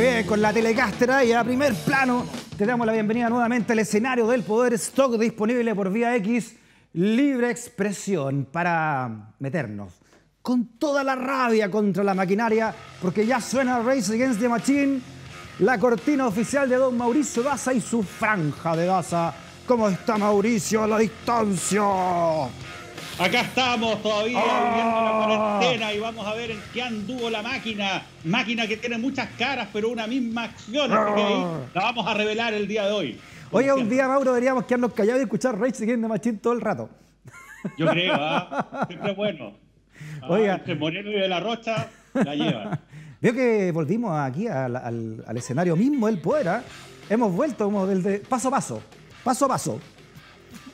Muy bien, con la Telecaster ahí a primer plano, te damos la bienvenida nuevamente al escenario del poder. Stock disponible por Vía X, libre expresión para meternos con toda la rabia contra la maquinaria, porque ya suena Rage Against the Machine, la cortina oficial de don Mauricio Daza y su franja de Daza. ¿Cómo está Mauricio a la distancia? Acá estamos todavía viviendo la cuarentena y vamos a ver en qué anduvo la máquina. Máquina que tiene muchas caras, pero una misma acción. Así que ahí la vamos a revelar el día de hoy. Oye, un día, Mauro, deberíamos quedarnos callados y escuchar Rage Against the Machine todo el rato. Yo creo, siempre bueno. Oiga. Entre Moreno y De la Rocha la llevan. Veo que volvimos aquí al escenario mismo del poder, ¿eh? Hemos vuelto como paso a paso, paso a paso.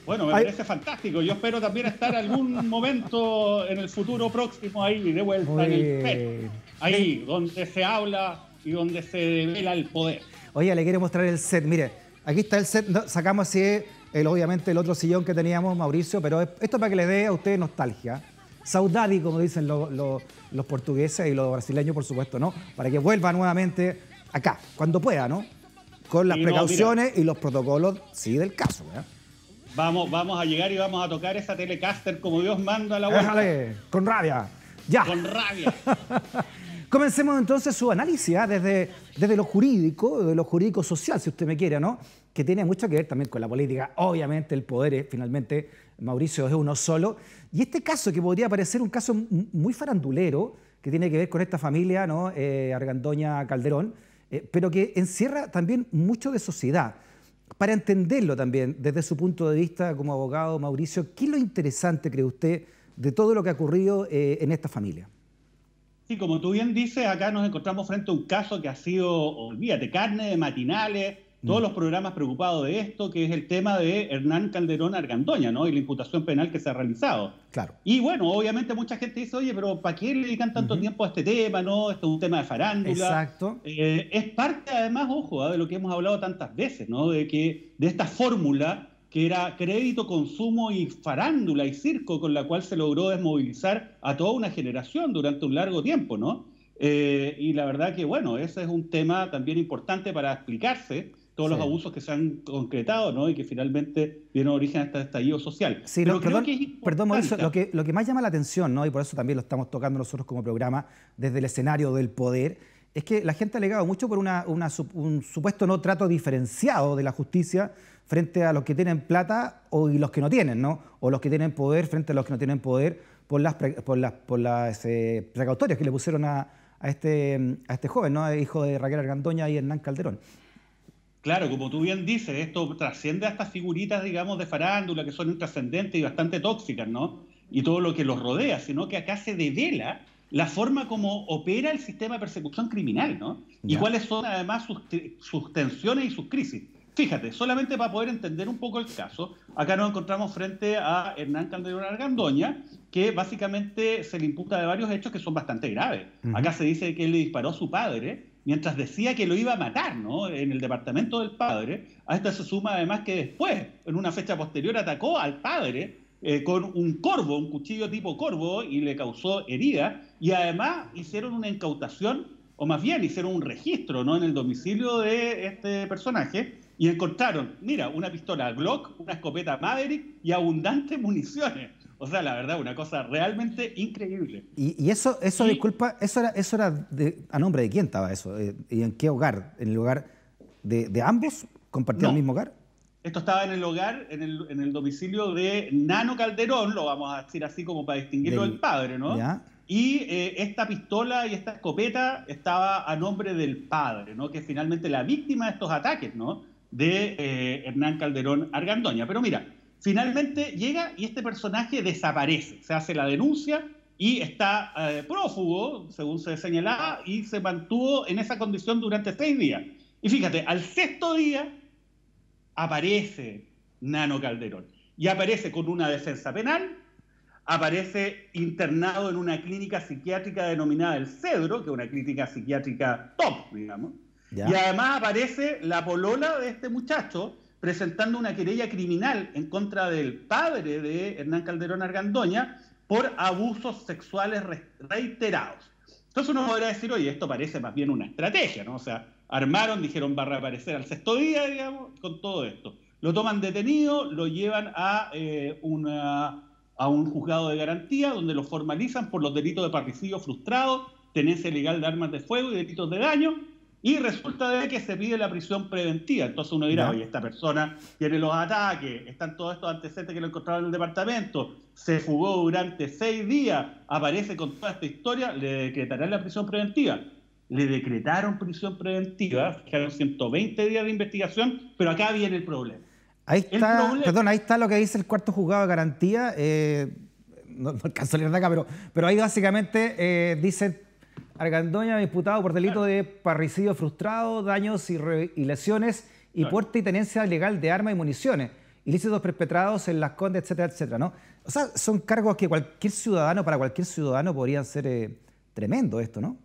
Bueno, me parece fantástico. Yo espero también estar algún momento en el futuro próximo ahí de vuelta en el set. Ahí, donde se habla y donde se devela el poder. Oye, le quiero mostrar el set. Mire, aquí está el set. Sacamos así, obviamente, el otro sillón que teníamos, Mauricio, pero esto para que le dé a ustedes nostalgia. Saudade, como dicen los portugueses y los brasileños, por supuesto, ¿no? Para que vuelva nuevamente acá, cuando pueda, ¿no? Con las precauciones y los protocolos, sí, del caso, ¿verdad? Vamos a llegar y vamos a tocar esa Telecaster como Dios manda a la vuelta. Déjale, con rabia, ya. Con rabia. Comencemos entonces su análisis, ¿eh? desde lo jurídico, de lo jurídico social, si usted me quiere, ¿no? Que tiene mucho que ver también con la política. Obviamente el poder es, finalmente, Mauricio es uno solo. Y este caso, que podría parecer un caso muy farandulero, que tiene que ver con esta familia, ¿no? Argandoña Calderón, pero que encierra también mucho de sociedad. Para entenderlo también, desde su punto de vista como abogado, Mauricio, ¿qué es lo interesante, cree usted, de todo lo que ha ocurrido en esta familia? Sí, como tú bien dices, acá nos encontramos frente a un caso que ha sido, olvídate, carne de matinales, todos los programas preocupados de esto, que es el tema de Hernán Calderón Argandoña, ¿no? Y la imputación penal que se ha realizado. Claro. Y bueno, obviamente mucha gente dice, oye, pero ¿para qué le dedican tanto tiempo a este tema, no? Esto es un tema de farándula. Exacto. Es parte, además, ojo, de lo que hemos hablado tantas veces, ¿no? De esta fórmula que era crédito, consumo y farándula y circo, con la cual se logró desmovilizar a toda una generación durante un largo tiempo, ¿no? Y la verdad que, bueno, ese es un tema también importante para explicarse todos los abusos que se han concretado, ¿no? Y que finalmente dieron origen a este estallido social. Sí, pero no, creo que es perdón, Mauricio, lo que más llama la atención, ¿no? Y por eso también lo estamos tocando nosotros como programa desde el escenario del poder, es que la gente ha alegado mucho por un supuesto no trato diferenciado de la justicia frente a los que tienen plata y los que no tienen, ¿no? O los que tienen poder frente a los que no tienen poder por las precautorias que le pusieron a este joven, ¿no? Hijo de Raquel Argandoña y Hernán Calderón. Claro, como tú bien dices, esto trasciende a estas figuritas, digamos, de farándula que son intrascendentes y bastante tóxicas, ¿no? Y todo lo que los rodea, sino que acá se devela la forma como opera el sistema de persecución criminal, ¿no? Y cuáles son además sus tensiones y sus crisis. Fíjate, solamente para poder entender un poco el caso, acá nos encontramos frente a Hernán Calderón Argandoña, que básicamente se le imputa de varios hechos que son bastante graves. Acá se dice que él le disparó a su padre mientras decía que lo iba a matar, ¿no? En el departamento del padre. A esto se suma además que después, en una fecha posterior, atacó al padre con un corvo, un cuchillo tipo corvo, y le causó herida. Y además hicieron una incautación, o más bien hicieron un registro, ¿no? En el domicilio de este personaje, y encontraron, mira, una pistola Glock, una escopeta Maverick y abundantes municiones. O sea, la verdad, una cosa realmente increíble. Y eso, disculpa, eso era ¿a nombre de quién estaba eso? ¿Y en qué hogar? ¿En el hogar de ambos? ¿Compartían el mismo hogar? Esto estaba en el hogar, en el domicilio de Nano Calderón, lo vamos a decir así como para distinguirlo del padre, ¿no? ¿Ya? Y esta pistola y esta escopeta estaba a nombre del padre, ¿no? Que es finalmente la víctima de estos ataques, ¿no? De Hernán Calderón Argandoña. Pero mira, finalmente llega y este personaje desaparece. Se hace la denuncia y está prófugo, según se señalaba, y se mantuvo en esa condición durante 6 días. Y fíjate, al 6.º día aparece Nano Calderón. Y aparece con una defensa penal, aparece internado en una clínica psiquiátrica denominada El Cedro, que es una clínica psiquiátrica top, digamos. ¿Ya? Y además aparece la polola de este muchacho presentando una querella criminal en contra del padre de Hernán Calderón Argandoña por abusos sexuales reiterados. Entonces uno podrá decir, oye, esto parece más bien una estrategia, ¿no? O sea, armaron, dijeron va a reaparecer al sexto día, digamos, con todo esto. Lo toman detenido, lo llevan a un juzgado de garantía, donde lo formalizan por los delitos de parricidio frustrado, tenencia ilegal de armas de fuego y delitos de daño, y resulta de que se pide la prisión preventiva. Entonces uno dirá, oye, esta persona tiene los ataques, están todos estos antecedentes que lo encontraron en el departamento, se fugó durante 6 días, aparece con toda esta historia, le decretarán la prisión preventiva. Le decretaron prisión preventiva, fijaron 120 días de investigación, pero acá viene el problema. Ahí está, perdón, ahí está lo que dice el cuarto juzgado de garantía, no alcanzo a leer de acá, pero ahí básicamente dice: Argandoña, imputado por delito de parricidio frustrado, daños y lesiones, y porte y tenencia ilegal de armas y municiones, ilícitos perpetrados en Las Condes, etcétera, etcétera, ¿no? O sea, son cargos que para cualquier ciudadano podrían ser tremendo esto, ¿no?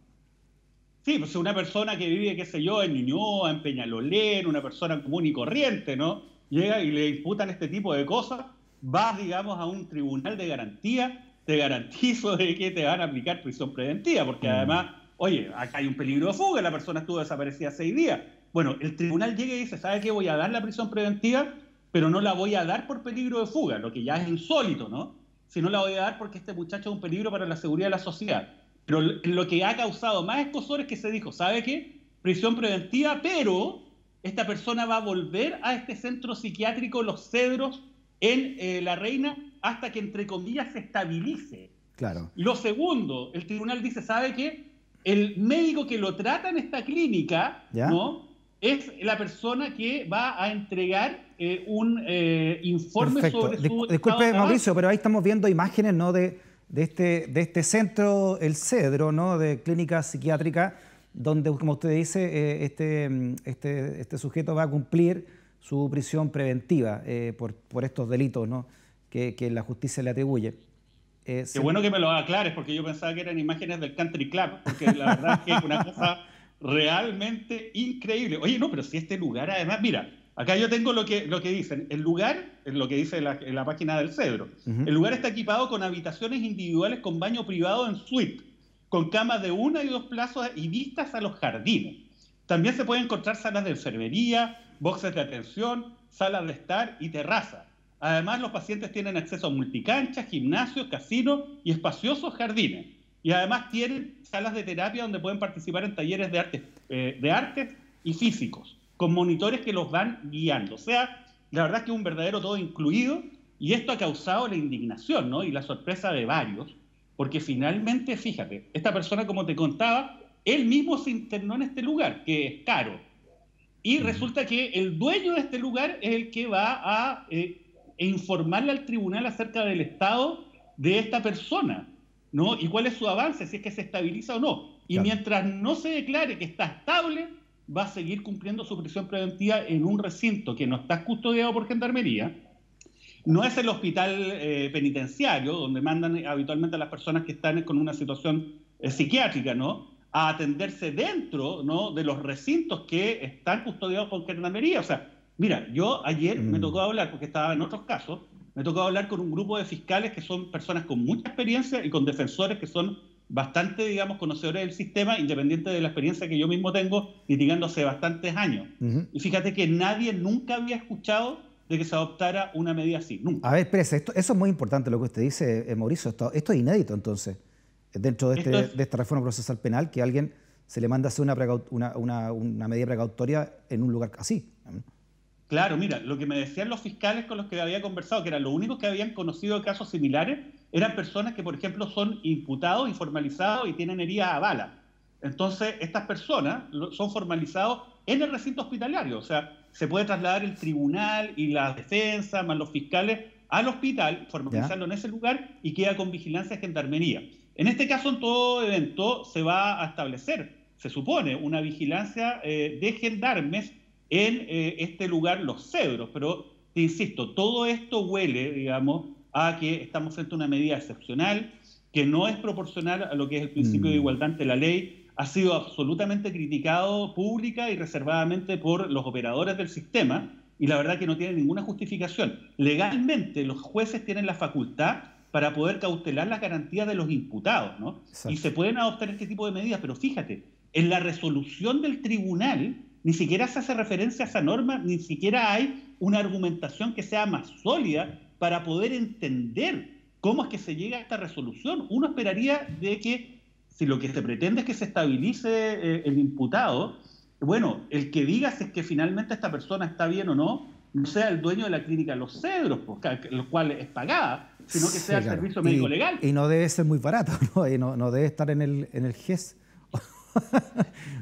Sí, pues una persona que vive, qué sé yo, en Ñuñoa, en Peñalolén, una persona común y corriente, ¿no? Llega y le imputan este tipo de cosas, vas, digamos, a un tribunal de garantía, te garantizo de que te van a aplicar prisión preventiva, porque además, oye, acá hay un peligro de fuga, la persona estuvo desaparecida 6 días. Bueno, el tribunal llega y dice, ¿sabe qué? Voy a dar la prisión preventiva, pero no la voy a dar por peligro de fuga, lo que ya es insólito, ¿no? Sino la voy a dar porque este muchacho es un peligro para la seguridad de la sociedad. Pero lo que ha causado más escozor es que se dijo, ¿sabe qué? Prisión preventiva, pero esta persona va a volver a este centro psiquiátrico Los Cedros en La Reina hasta que, entre comillas, se estabilice. Claro. Lo segundo, el tribunal dice, ¿sabe qué? El médico que lo trata en esta clínica, ¿no? Es la persona que va a entregar un informe sobre su... Disculpe, Mauricio, pero ahí estamos viendo imágenes, ¿no?, de este centro, El Cedro, ¿no?, de clínica psiquiátrica, donde, como usted dice, este sujeto va a cumplir su prisión preventiva por estos delitos, ¿no?, que la justicia le atribuye. Qué bueno que me lo aclares, porque yo pensaba que eran imágenes del Country Club, porque la verdad es que es una cosa realmente increíble. Oye, no, pero si este lugar, además, mira, acá yo tengo lo que dicen. El lugar, lo que dice en la página del Cedro, el lugar está equipado con habitaciones individuales con baño privado en suite, con camas de 1 y 2 plazas y vistas a los jardines. También se pueden encontrar salas de enfermería, boxes de atención, salas de estar y terraza. Además, los pacientes tienen acceso a multicanchas, gimnasios, casinos y espaciosos jardines. Y además tienen salas de terapia donde pueden participar en talleres de artes y físicos, con monitores que los van guiando. O sea, la verdad es que es un verdadero todo incluido, y esto ha causado la indignación, ¿no?, y la sorpresa de varios, porque finalmente, fíjate, esta persona, como te contaba, él mismo se internó en este lugar, que es caro. Y resulta que el dueño de este lugar es el que va a informarle al tribunal acerca del estado de esta persona, ¿no? Y cuál es su avance, si es que se estabiliza o no. Y mientras no se declare que está estable, va a seguir cumpliendo su prisión preventiva en un recinto que no está custodiado por Gendarmería. No es el hospital penitenciario, donde mandan habitualmente a las personas que están con una situación psiquiátrica, ¿no?, a atenderse dentro, ¿no?, de los recintos que están custodiados por Gendarmería. O sea, mira, yo ayer me tocó hablar, porque estaba en otros casos, me tocó hablar con un grupo de fiscales que son personas con mucha experiencia y con defensores que son bastante, digamos, conocedores del sistema, independiente de la experiencia que yo mismo tengo litigando hace bastantes años. Y fíjate que nadie nunca había escuchado de que se adoptara una medida así, nunca. A ver, espérese, eso es muy importante lo que usted dice, Mauricio. Esto es inédito, entonces, dentro de esta reforma procesal penal, que a alguien se le manda a hacer una medida precautoria en un lugar así. Claro, mira, lo que me decían los fiscales con los que había conversado, que eran los únicos que habían conocido de casos similares, eran personas que, por ejemplo, son imputados y formalizados y tienen heridas a bala. Entonces, estas personas son formalizados en el recinto hospitalario. O sea, se puede trasladar el tribunal y la defensa, más los fiscales, al hospital, formalizarlo en ese lugar y queda con vigilancia de Gendarmería. En este caso, en todo evento, se va a establecer, se supone, una vigilancia de gendarmes en este lugar, Los Cedros. Pero, te insisto, todo esto huele, digamos, a que estamos frente a una medida excepcional, que no es proporcional a lo que es el principio de igualdad ante la ley. Ha sido absolutamente criticado pública y reservadamente por los operadores del sistema, y la verdad que no tiene ninguna justificación. Legalmente, los jueces tienen la facultad para poder cautelar las garantías de los imputados, ¿no? Y se pueden adoptar este tipo de medidas, pero fíjate, en la resolución del tribunal ni siquiera se hace referencia a esa norma, ni siquiera hay una argumentación que sea más sólida para poder entender cómo es que se llega a esta resolución. Uno esperaría de que, si lo que se pretende es que se estabilice el imputado, bueno, el que diga si es que finalmente esta persona está bien o no, no sea el dueño de la clínica Los Cedros, lo cual es pagada, sino que sea el claro. servicio médico legal. Y no debe ser muy barato, ¿no? Y no debe estar en el GES.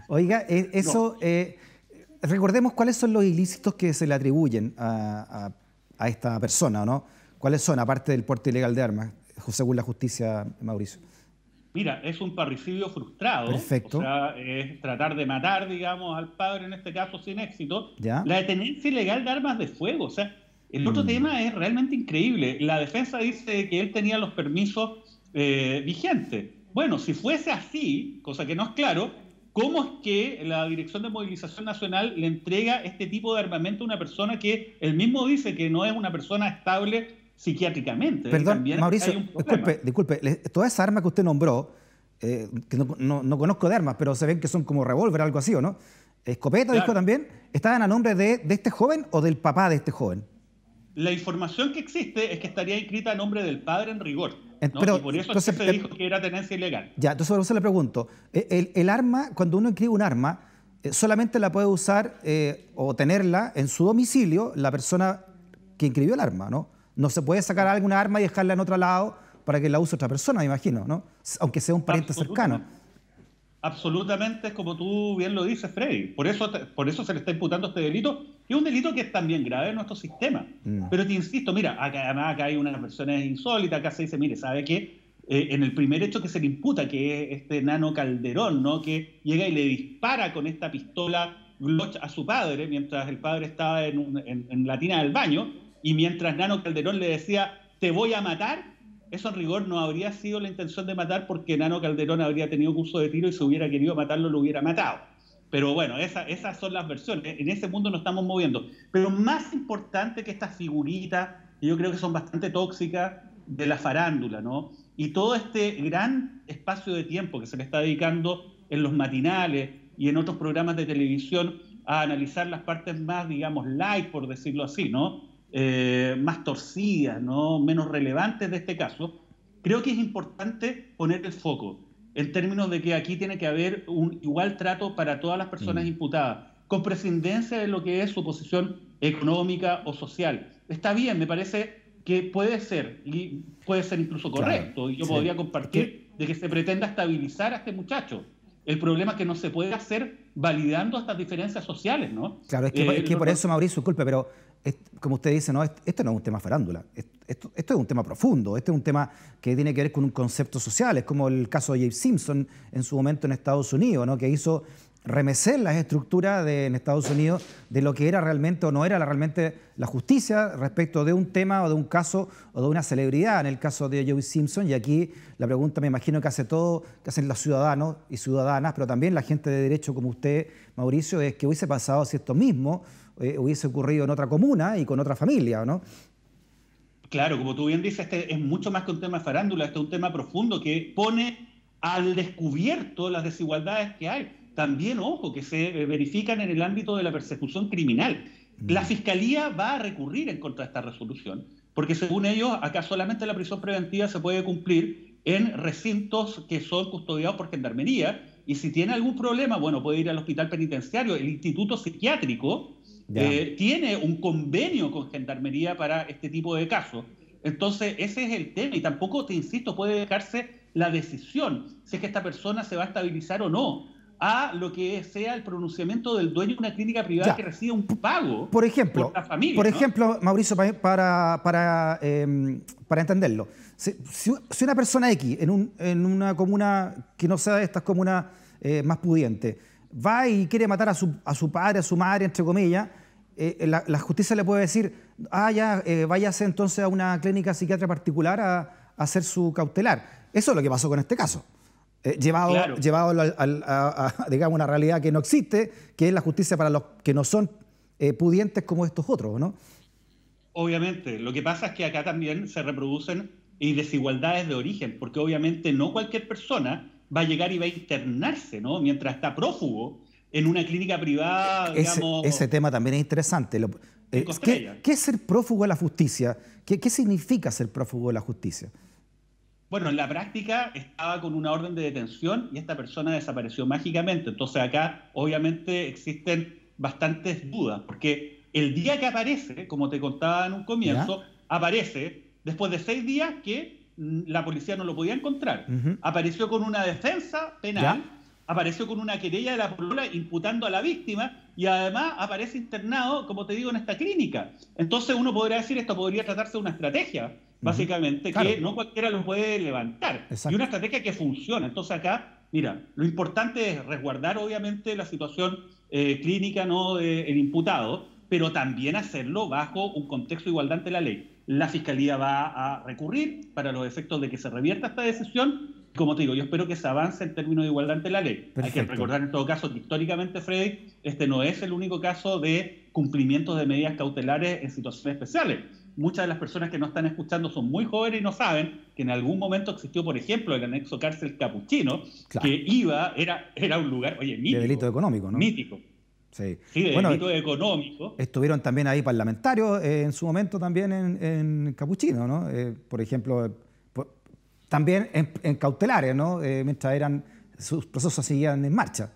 Oiga, eso... No. Recordemos cuáles son los ilícitos que se le atribuyen a esta persona, ¿no? ¿Cuáles son, aparte del porte ilegal de armas, según la justicia, Mauricio? Mira, es un parricidio frustrado. Perfecto. O sea, es tratar de matar, digamos, al padre, en este caso, sin éxito. ¿Ya? La tenencia ilegal de armas de fuego. O sea, el otro tema es realmente increíble. La defensa dice que él tenía los permisos vigentes. Bueno, si fuese así, cosa que no es claro, ¿cómo es que la Dirección de Movilización Nacional le entrega este tipo de armamento a una persona que él mismo dice que no es una persona estable psiquiátricamente? Perdón, Mauricio, disculpe, todas esas armas que usted nombró, que no conozco de armas, pero se ven que son como revólver, algo así, ¿o no? Escopeta, claro. Dijo también, ¿estaban a nombre de este joven o del papá de este joven? La información que existe es que estaría inscrita a nombre del padre en rigor, ¿no? Pero, y por eso entonces, se dijo que era tenencia ilegal. Ya, entonces por eso le pregunto, el arma, cuando uno inscribe un arma, solamente la puede usar o tenerla en su domicilio la persona que inscribió el arma, ¿no? No se puede sacar alguna arma y dejarla en otro lado para que la use otra persona, me imagino, ¿no? Aunque sea un pariente cercano. Absolutamente, es como tú bien lo dices, Freddy. Por eso se le está imputando este delito, que es un delito que es también grave en nuestro sistema. Pero te insisto, mira, acá hay unas versiones insólitas, acá se dice, mire, ¿sabe qué? En el primer hecho que se le imputa, que es este Nano Calderón, ¿no? Que llega y le dispara con esta pistola Glock a su padre, mientras el padre estaba en la tina del baño, y mientras Nano Calderón le decía, te voy a matar. Eso en rigor no habría sido la intención de matar, porque Nano Calderón habría tenido curso de tiro y si hubiera querido matarlo, lo hubiera matado. Pero bueno, esas son las versiones. En ese mundo nos estamos moviendo. Pero más importante que estas figuritas, que yo creo que son bastante tóxicas, de la farándula, ¿no? Y todo este gran espacio de tiempo que se le está dedicando en los matinales y en otros programas de televisión a analizar las partes más, digamos, light, por decirlo así, ¿no? Más torcidas, ¿no? Menos relevantes de este caso, creo que es importante poner el foco en términos de que aquí tiene que haber un igual trato para todas las personas imputadas, con prescindencia de lo que es su posición económica o social. Está bien, me parece que puede ser, y puede ser incluso correcto, claro, y yo podría compartir de que se pretenda estabilizar a este muchacho. El problema es que no se puede hacer validando estas diferencias sociales, ¿no? Claro, es que por eso, Mauricio, disculpe, pero como usted dice, no, esto no es un tema farándula, esto es un tema profundo, este es un tema que tiene que ver con un concepto social, es como el caso de James Simpson en su momento en Estados Unidos, ¿no? Que hizo remecer las estructuras en Estados Unidos de lo que era realmente o no era realmente la justicia respecto de un tema o de un caso o de una celebridad, en el caso de James Simpson. Y aquí la pregunta, me imagino que hacen los ciudadanos y ciudadanas, pero también la gente de derecho como usted, Mauricio, es que hubiese pasado si esto mismo hubiese ocurrido en otra comuna y con otra familia, ¿no? Claro, como tú bien dices, este es mucho más que un tema de farándula, este es un tema profundo que pone al descubierto las desigualdades que hay. También, ojo, que se verifican en el ámbito de la persecución criminal. La Fiscalía va a recurrir en contra de esta resolución, porque según ellos, acá solamente la prisión preventiva se puede cumplir en recintos que son custodiados por Gendarmería, y si tiene algún problema, bueno, puede ir al hospital penitenciario. El Instituto Psiquiátrico tiene un convenio con Gendarmería para este tipo de casos. Entonces, ese es el tema, y tampoco, te insisto, puede dejarse la decisión si es que esta persona se va a estabilizar o no a lo que sea el pronunciamiento del dueño de una clínica privada que recibe un pago por ejemplo, por la familia. Por ejemplo, Mauricio, para entenderlo, si una persona X en una comuna que no sea de estas comunas más pudientes va y quiere matar a su padre, a su madre, entre comillas, la justicia le puede decir, váyase entonces a una clínica psiquiátrica particular a hacer su cautelar. Eso es lo que pasó con este caso. Llevado a digamos, una realidad que no existe, que es la justicia para los que no son pudientes como estos otros, ¿no? Obviamente. Lo que pasa es que acá también se reproducen desigualdades de origen, porque obviamente no cualquier persona va a llegar y va a internarse, ¿no? Mientras está prófugo en una clínica privada, digamos, ese tema también es interesante. cinco estrellas. ¿Qué es ser prófugo de la justicia? ¿Qué significa ser prófugo de la justicia? Bueno, en la práctica estaba con una orden de detención y esta persona desapareció mágicamente. Entonces acá obviamente existen bastantes dudas, porque el día que aparece, como te contaba en un comienzo, ¿Ya? aparece después de 6 días que la policía no lo podía encontrar. Apareció con una defensa penal, ¿Ya? apareció con una querella de la polola imputando a la víctima y además aparece internado, como te digo, en esta clínica. Entonces uno podría decir, esto podría tratarse de una estrategia, básicamente, Claro. que no cualquiera lo puede levantar. Exacto. Y una estrategia que funciona. Entonces acá, mira, lo importante es resguardar obviamente la situación clínica, ¿no?, del imputado, pero también hacerlo bajo un contexto de igualdad ante la ley. La Fiscalía va a recurrir para los efectos de que se revierta esta decisión. Como te digo, yo espero que se avance en términos de igualdad ante la ley. Perfecto. Hay que recordar en todo caso que históricamente, Freddy, este no es el único caso de cumplimiento de medidas cautelares en situaciones especiales. Muchas de las personas que nos están escuchando son muy jóvenes y no saben que en algún momento existió, por ejemplo, el anexo cárcel Capuchino, Claro. que era un lugar, oye, mítico. De delito económico, ¿no? Mítico. Sí, Sí, de bueno, delito económico. estuvieron también ahí parlamentarios en su momento también en Capuchino, ¿no? Por ejemplo, también en cautelares, ¿no? Mientras sus procesos seguían en marcha.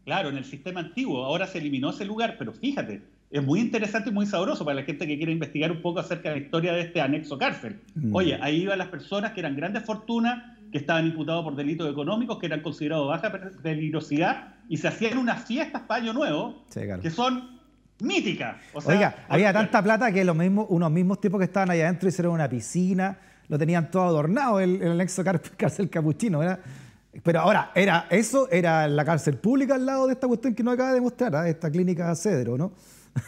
Claro, en el sistema antiguo. Ahora se eliminó ese lugar, pero fíjate, es muy interesante y muy sabroso para la gente que quiere investigar un poco acerca de la historia de este anexo cárcel. Oye, ahí iban las personas que eran grandes fortunas, que estaban imputados por delitos económicos, que eran considerados baja peligrosidad, y se hacían unas fiestas para Año Nuevo, Sí, claro, que son míticas. O sea, oiga, había tanta plata que unos mismos tipos que estaban allá adentro hicieron una piscina, lo tenían todo adornado el anexo cárcel Capuchino, ¿verdad? Pero ahora, era la cárcel pública al lado de esta cuestión que nos acaba de mostrar, esta clínica Cedro, ¿no?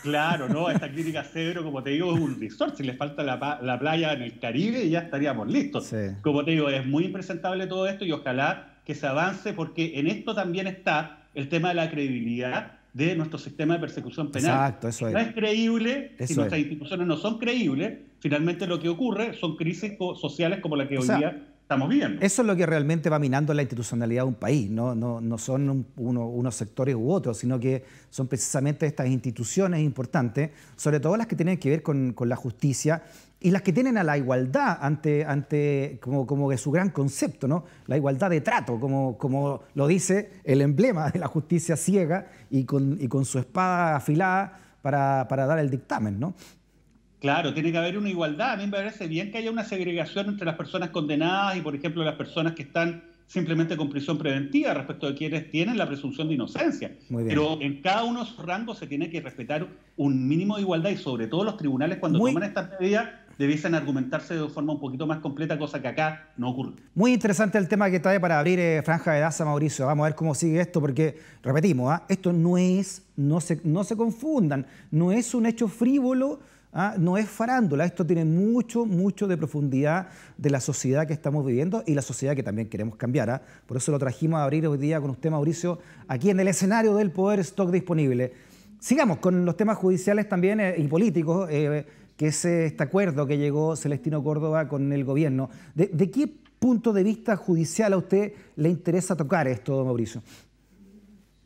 Claro, ¿no? Esta clínica Cedro, como te digo, es un resort. Si le falta la playa en el Caribe y ya estaríamos listos. Sí. Como te digo, es muy impresentable todo esto y ojalá que se avance, porque en esto también está el tema de la credibilidad de nuestro sistema de persecución penal. Exacto, eso Si es. no es creíble, si Eso nuestras es. instituciones no son creíbles, finalmente lo que ocurre son crisis sociales como la que O hoy sea, día estamos viviendo. Eso es lo que realmente va minando la institucionalidad de un país, no son unos sectores u otros, sino que son precisamente estas instituciones importantes, sobre todo las que tienen que ver con la justicia y las que tienen a la igualdad ante como que su gran concepto, ¿no? La igualdad de trato, como lo dice el emblema de la justicia ciega y con su espada afilada para dar el dictamen, ¿no? Claro, tiene que haber una igualdad. A mí me parece bien que haya una segregación entre las personas condenadas y, por ejemplo, las personas que están simplemente con prisión preventiva respecto de quienes tienen la presunción de inocencia. Muy bien. Pero en cada uno de esos rangos se tiene que respetar un mínimo de igualdad y sobre todo los tribunales cuando toman estas medidas debiesen argumentarse de forma un poquito más completa, cosa que acá no ocurre. Muy interesante el tema que trae para abrir Franja de Daza, Mauricio. Vamos a ver cómo sigue esto, porque, repetimos, esto no se confundan, no es un hecho frívolo, no es farándula, esto tiene mucho de profundidad de la sociedad que estamos viviendo y la sociedad que también queremos cambiar. Por eso lo trajimos a abrir hoy día con usted, Mauricio, aquí en el escenario del Poder Stock Disponible. Sigamos con los temas judiciales también y políticos, que es este acuerdo que llegó Celestino Córdoba con el gobierno. ¿De qué punto de vista judicial a usted le interesa tocar esto, Mauricio?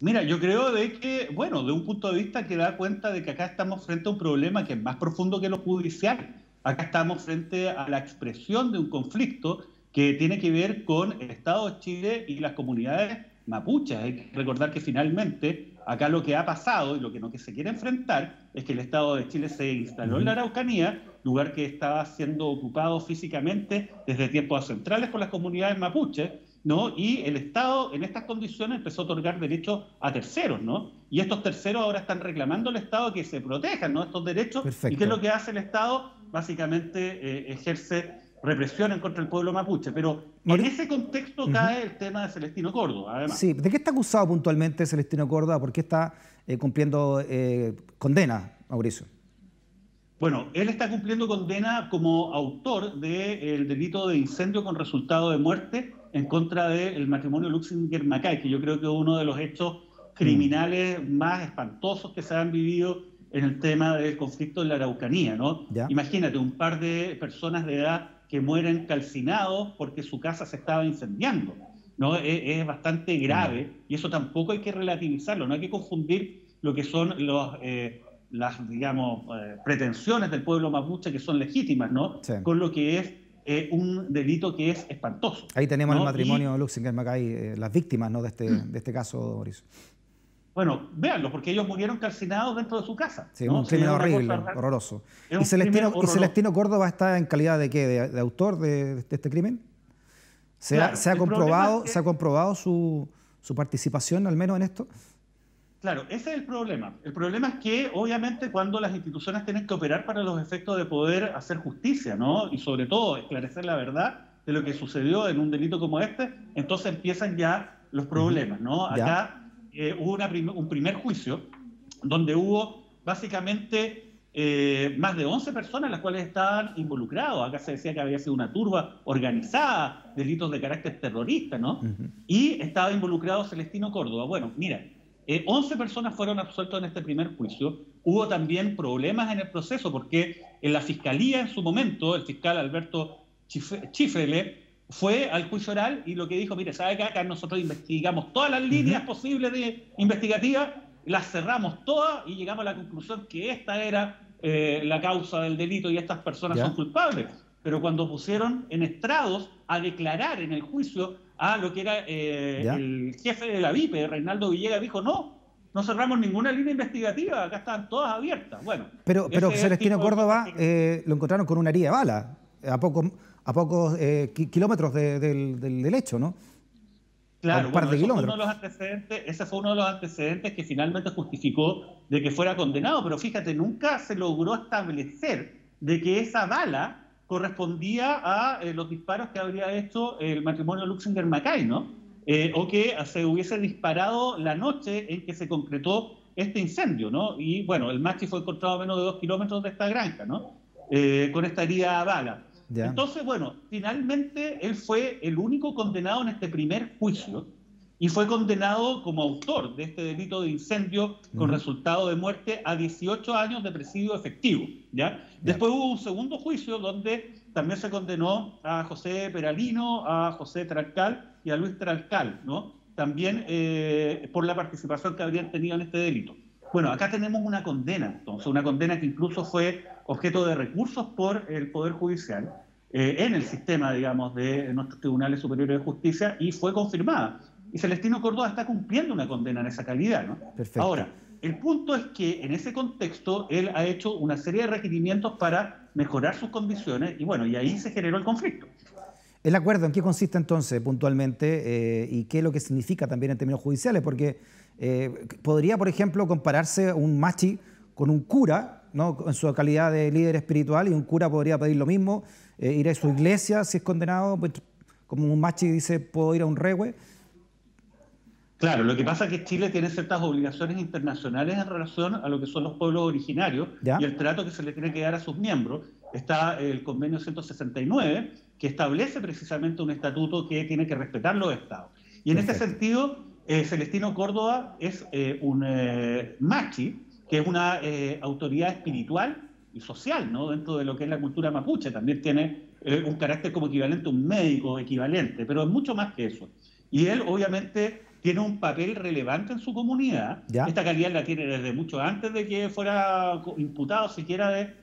Mira, yo creo de que, bueno, de un punto de vista que da cuenta de que acá estamos frente a un problema que es más profundo que lo judicial. Acá estamos frente a la expresión de un conflicto que tiene que ver con el Estado de Chile y las comunidades mapuches. Hay que recordar que finalmente acá lo que ha pasado y lo que se quiere enfrentar es que el Estado de Chile se instaló en la Araucanía, lugar que estaba siendo ocupado físicamente desde tiempos ancestrales por las comunidades mapuches, ¿no? Y el Estado en estas condiciones empezó a otorgar derechos a terceros, ¿no? Y estos terceros ahora están reclamando al Estado que se protejan, ¿no?, estos derechos. Perfecto. ¿Y qué es lo que hace el Estado? Básicamente ejerce represión en contra del pueblo mapuche. Pero en ese contexto cae el tema de Celestino Córdoba, además. Sí, ¿de qué está acusado puntualmente Celestino Córdoba? ¿Por qué está cumpliendo condena, Mauricio? Bueno, él está cumpliendo condena como autor del delito de incendio con resultado de muerte en contra del matrimonio Luxinger-Macay, que yo creo que es uno de los hechos criminales más espantosos que se han vivido en el tema del conflicto en la Araucanía, ¿no? ¿Ya? Imagínate, un par de personas de edad que mueren calcinados porque su casa se estaba incendiando. ¿no? Es bastante grave y eso tampoco hay que relativizarlo, no hay que confundir lo que son las, digamos, pretensiones del pueblo mapuche, que son legítimas, ¿no? Sí. Con lo que es un delito que es espantoso. Ahí tenemos, ¿no?, el matrimonio y, Luxinger-Macay, las víctimas, ¿no?, de este caso, Mauricio. Bueno, véanlo, porque ellos murieron calcinados dentro de su casa. Sí, ¿no? un crimen horrible, horroroso. ¿Y Celestino Córdoba está en calidad de qué? ¿De autor de este crimen? ¿Se ha comprobado su participación, al menos, en esto? Claro, ese es el problema. El problema es que, obviamente, cuando las instituciones tienen que operar para los efectos de poder hacer justicia, ¿no? Y sobre todo esclarecer la verdad de lo que sucedió en un delito como este, entonces empiezan ya los problemas, ¿no? Acá hubo un primer juicio donde hubo básicamente más de 11 personas las cuales estaban involucrados. Acá se decía que había sido una turba organizada, delitos de carácter terrorista, ¿no? Y estaba involucrado Celestino Córdoba. Bueno, mira, 11 personas fueron absueltos en este primer juicio. Hubo también problemas en el proceso porque en la fiscalía en su momento, el fiscal Alberto Chifrele fue al juicio oral y lo que dijo, mire, ¿sabe qué? Acá nosotros investigamos todas las líneas posibles de investigativas, las cerramos todas y llegamos a la conclusión que esta era la causa del delito y estas personas son culpables. Pero cuando pusieron en estrados a declarar en el juicio a lo que era el jefe de la VIPE, Reinaldo Villegas, dijo, no cerramos ninguna línea investigativa, acá están todas abiertas. Bueno, pero Celestino Córdoba lo encontraron con una herida de bala, a pocos kilómetros del hecho, ¿no? Claro, ese fue uno de los antecedentes que finalmente justificó de que fuera condenado, pero fíjate, nunca se logró establecer de que esa bala correspondía a los disparos que habría hecho el matrimonio Luxinger-Macay, ¿no? O que se hubiese disparado la noche en que se concretó este incendio, ¿no? Y bueno, el machi fue encontrado a menos de 2 kilómetros de esta granja, ¿no? Con esta herida a bala. Entonces, bueno, finalmente él fue el único condenado en este primer juicio y fue condenado como autor de este delito de incendio con resultado de muerte a 18 años de presidio efectivo, ¿ya? Después hubo un segundo juicio donde también se condenó a José Peralino, a José Trancal y a Luis Trancal, ¿no? También por la participación que habrían tenido en este delito. Bueno, acá tenemos una condena, entonces, una condena que incluso fue objeto de recursos por el Poder Judicial en el sistema, digamos, de nuestros tribunales superiores de justicia y fue confirmada. Y Celestino Córdoba está cumpliendo una condena en esa calidad, ¿no? Perfecto. Ahora, el punto es que en ese contexto él ha hecho una serie de requerimientos para mejorar sus condiciones y bueno, y ahí se generó el conflicto. ¿El acuerdo en qué consiste entonces puntualmente y qué es lo que significa también en términos judiciales? Porque podría, por ejemplo, compararse un machi con un cura, ¿no?, en su calidad de líder espiritual, y un cura podría pedir lo mismo, ir a su iglesia si es condenado, pues, como un machi dice, puedo ir a un rehue. Claro, lo que pasa es que Chile tiene ciertas obligaciones internacionales en relación a lo que son los pueblos originarios y el trato que se le tiene que dar a sus miembros. Está el convenio 169, que establece precisamente un estatuto que tiene que respetar los estados. Y en este sentido, Celestino Córdoba es un machi, que es una autoridad espiritual y social, ¿no?, dentro de lo que es la cultura mapuche. También tiene un carácter como equivalente a un médico equivalente, pero es mucho más que eso. Y él, obviamente, tiene un papel relevante en su comunidad. Esta calidad la tiene desde mucho antes de que fuera imputado siquiera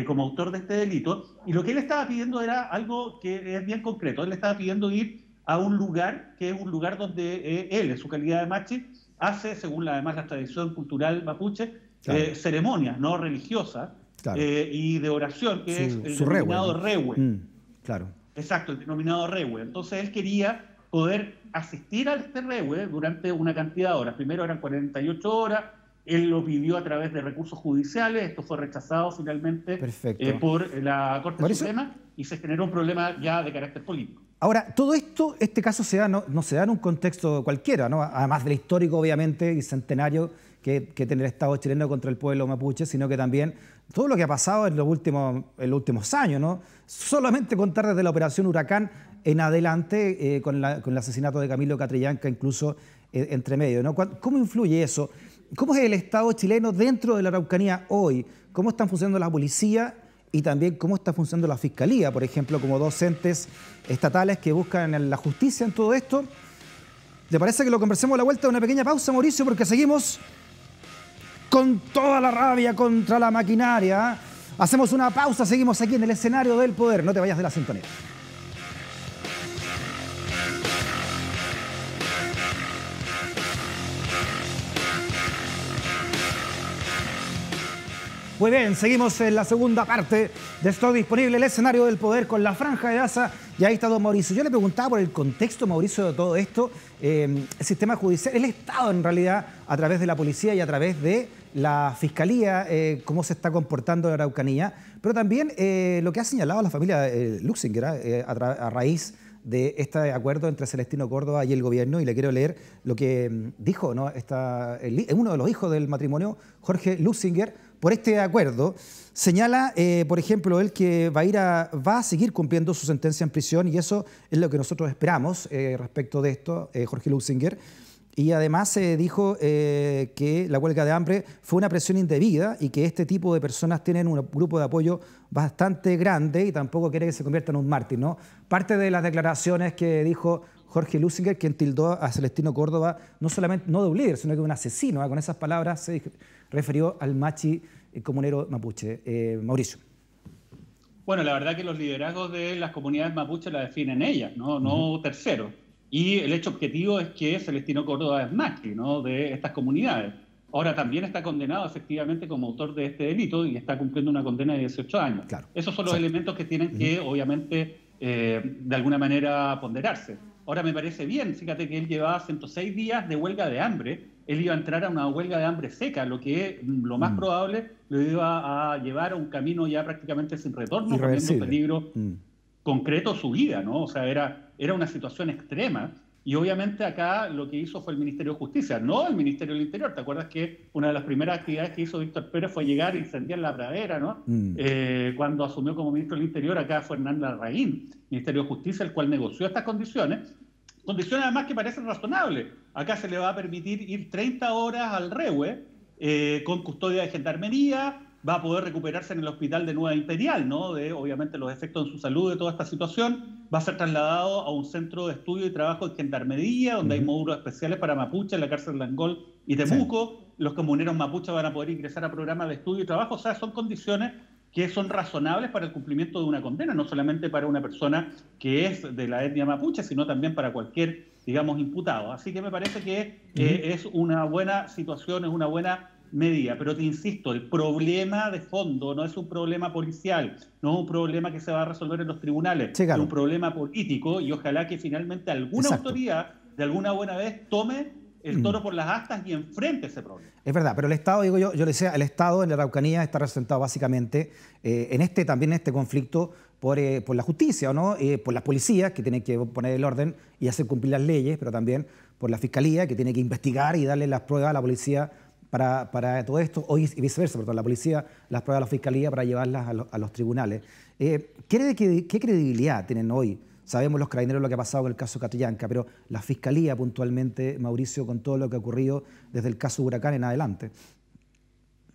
como autor de este delito. Y lo que él estaba pidiendo era algo que es bien concreto. Él estaba pidiendo ir a un lugar que es un lugar donde él, en su calidad de machi, hace, según además la tradición cultural mapuche, ceremonias no religiosas y de oración, que es el denominado rehue. Claro. Exacto, el denominado rehue. Entonces él quería poder asistir a este rehue durante una cantidad de horas. Primero eran 48 horas, él lo pidió a través de recursos judiciales, esto fue rechazado finalmente por la Corte Suprema y se generó un problema ya de carácter político. Ahora, todo esto, este caso no se da en un contexto cualquiera, ¿no? Además del histórico, obviamente, y centenario que tiene el Estado chileno contra el pueblo mapuche, sino que también todo lo que ha pasado en los últimos años, ¿no? Solamente contar desde la Operación Huracán en adelante, con el asesinato de Camilo Catrillanca, incluso entre medio, ¿no? ¿Cómo influye eso? ¿Cómo es el Estado chileno dentro de la Araucanía hoy? ¿Cómo están funcionando la policía y también cómo está funcionando la Fiscalía, por ejemplo, como dos entes estatales que buscan la justicia en todo esto? ¿Le parece que lo conversemos a la vuelta de una pequeña pausa, Mauricio? Porque seguimos con toda la rabia contra la maquinaria. Hacemos una pausa, seguimos aquí en el escenario del poder. No te vayas de la sintonía. Muy bien, seguimos en la segunda parte de Esto Disponible, el escenario del poder con la Franja de Gaza. Y ahí está don Mauricio. Yo le preguntaba por el contexto, Mauricio, de todo esto. El sistema judicial, el Estado en realidad, a través de la policía y a través de la Fiscalía, cómo se está comportando la Araucanía. Pero también lo que ha señalado la familia Luchinger a raíz de este acuerdo entre Celestino Córdoba y el gobierno. Y le quiero leer lo que dijo, ¿no? Uno de los hijos del matrimonio, Jorge Luchinger, por este acuerdo. Señala, por ejemplo, él que va a seguir cumpliendo su sentencia en prisión, y eso es lo que nosotros esperamos respecto de esto, Jorge Luchinger. Y además dijo que la huelga de hambre fue una presión indebida y que este tipo de personas tienen un grupo de apoyo bastante grande y tampoco quiere que se convierta en un mártir, ¿no? Parte de las declaraciones que dijo Jorge Luchinger, quien tildó a Celestino Córdoba no solamente no de un líder, sino que de un asesino. Con esas palabras se refirió al machi comunero mapuche. Mauricio. Bueno, la verdad que los liderazgos de las comunidades mapuches la definen ellas, no terceros. Y el hecho objetivo es que Celestino Córdoba es machi, ¿no?, de estas comunidades. Ahora, también está condenado efectivamente como autor de este delito y está cumpliendo una condena de 18 años. Claro. Esos son los elementos que tienen que, obviamente, de alguna manera ponderarse. Ahora, me parece bien, fíjate que él llevaba 106 días de huelga de hambre. Él iba a entrar a una huelga de hambre seca, lo que lo más probable lo iba a llevar a un camino ya prácticamente sin retorno, poniendo en peligro concreto su vida, ¿no? O sea, era una situación extrema. Y obviamente acá lo que hizo fue el Ministerio de Justicia, no el Ministerio del Interior. ¿Te acuerdas que una de las primeras actividades que hizo Víctor Pérez fue llegar e incendiar la pradera, ¿no? Cuando asumió como ministro del Interior, acá fue Hernán Larraín, Ministerio de Justicia, el cual negoció estas condiciones. Condiciones además que parecen razonables. Acá se le va a permitir ir 30 horas al Rehue con custodia de gendarmería, va a poder recuperarse en el hospital de Nueva Imperial, ¿no?, de obviamente los efectos en su salud de toda esta situación. Va a ser trasladado a un centro de estudio y trabajo de gendarmería, donde hay módulos especiales para mapuche en la cárcel de Angol y Temuco. Sí. Los comuneros mapuches van a poder ingresar a programas de estudio y trabajo. O sea, son condiciones que son razonables para el cumplimiento de una condena, no solamente para una persona que es de la etnia mapuche, sino también para cualquier, digamos, imputado. Así que me parece que es una buena situación, es una buena medida. Pero te insisto, el problema de fondo no es un problema policial, no es un problema que se va a resolver en los tribunales, sí, claro, es un problema político, y ojalá que finalmente alguna autoridad, de alguna buena vez, tome el toro por las astas y enfrente ese problema. Es verdad, pero el Estado, digo yo le decía, el Estado en la Araucanía está representado básicamente también en este conflicto por la justicia, ¿no? Por las policías, que tienen que poner el orden y hacer cumplir las leyes, pero también por la Fiscalía, que tiene que investigar y darle las pruebas a la policía para todo esto, o viceversa, perdón, la policía las pruebas a la Fiscalía para llevarlas a los tribunales. ¿Qué credibilidad tienen hoy? Sabemos los carabineros lo que ha pasado con el caso Catrillanca, pero la Fiscalía puntualmente, Mauricio, con todo lo que ha ocurrido desde el caso Huracán en adelante.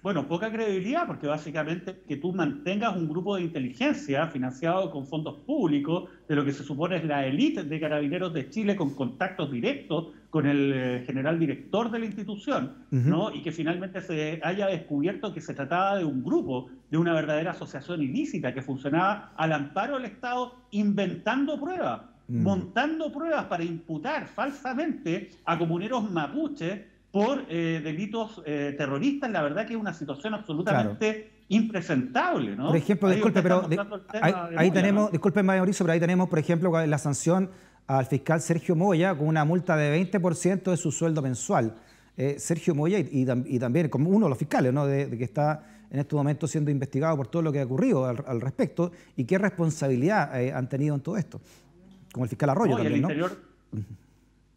Bueno, poca credibilidad, porque básicamente que tú mantengas un grupo de inteligencia financiado con fondos públicos, de lo que se supone es la élite de Carabineros de Chile, con contactos directos con el general director de la institución, ¿no? Y que finalmente se haya descubierto que se trataba de un grupo, de una verdadera asociación ilícita que funcionaba al amparo del Estado, inventando pruebas, montando pruebas para imputar falsamente a comuneros mapuches por delitos terroristas. La verdad que es una situación absolutamente impresentable, ¿no? Por ejemplo, disculpe, pero ahí tenemos, disculpe Mauricio, pero ahí tenemos, por ejemplo, la sanción al fiscal Sergio Moya con una multa de 20% de su sueldo mensual. Sergio Moya y también como uno de los fiscales, ¿no?, de que está en este momento siendo investigado por todo lo que ha ocurrido al respecto, y qué responsabilidad han tenido en todo esto. Como el fiscal Arroyo también, ¿no?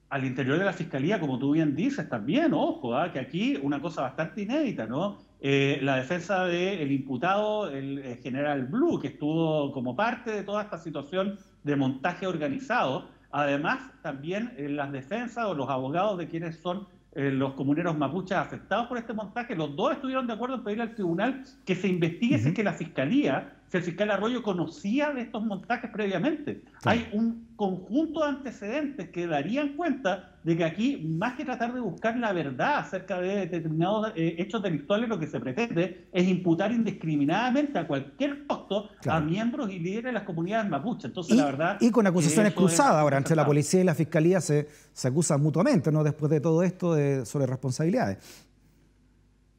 Al interior de la Fiscalía, como tú bien dices, también, ojo, que aquí una cosa bastante inédita, ¿no? La defensa del imputado, el general Blue, que estuvo como parte de toda esta situación de montaje organizado. Además, también las defensas o los abogados de quienes son los comuneros mapuches afectados por este montaje, los dos estuvieron de acuerdo en pedirle al tribunal que se investigue si es que la Fiscalía, si el fiscal Arroyo conocía de estos montajes previamente. Claro. Hay un conjunto de antecedentes que darían cuenta de que aquí, más que tratar de buscar la verdad acerca de determinados hechos delictuales, lo que se pretende es imputar indiscriminadamente a cualquier costo a miembros y líderes de las comunidades mapuche. Entonces, la verdad... Y con acusaciones cruzadas ahora entre la policía y la fiscalía se acusan mutuamente, ¿no? Después de todo esto sobre responsabilidades.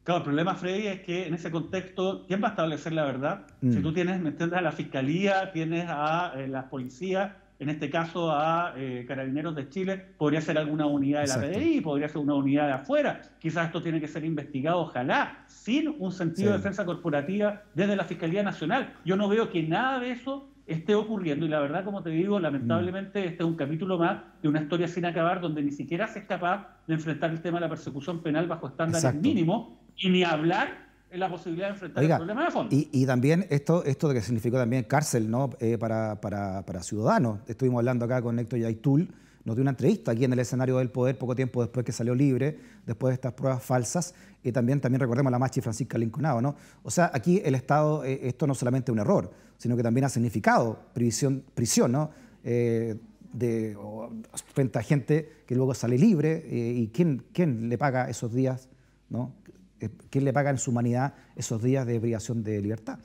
Claro, el problema, Freddy, es que en ese contexto, ¿quién va a establecer la verdad? Si tú tienes, ¿me entiendes?, a la fiscalía, tienes a las policías, en este caso a Carabineros de Chile, podría ser alguna unidad de la PDI, podría ser una unidad de afuera. Quizás esto tiene que ser investigado, ojalá, sin un sentido de defensa corporativa desde la Fiscalía Nacional. Yo no veo que nada de eso esté ocurriendo y la verdad, como te digo, lamentablemente este es un capítulo más de una historia sin acabar donde ni siquiera se es capaz de enfrentar el tema de la persecución penal bajo estándares mínimos y ni hablar en la posibilidad de enfrentar el problema de fondo. Y también esto de que significó también cárcel, ¿no? para ciudadanos. Estuvimos hablando acá con Héctor Yaitul, nos dio una entrevista aquí en el escenario del poder poco tiempo después que salió libre, después de estas pruebas falsas, y también recordemos a la Machi Francisca Linconado, ¿no? O sea, aquí el Estado, esto no solamente es un error, sino que también ha significado prisión, ¿no? Frente a gente que luego sale libre, y ¿quién le paga esos días, ¿no? ¿Quién le paga en su humanidad esos días de privación de libertad?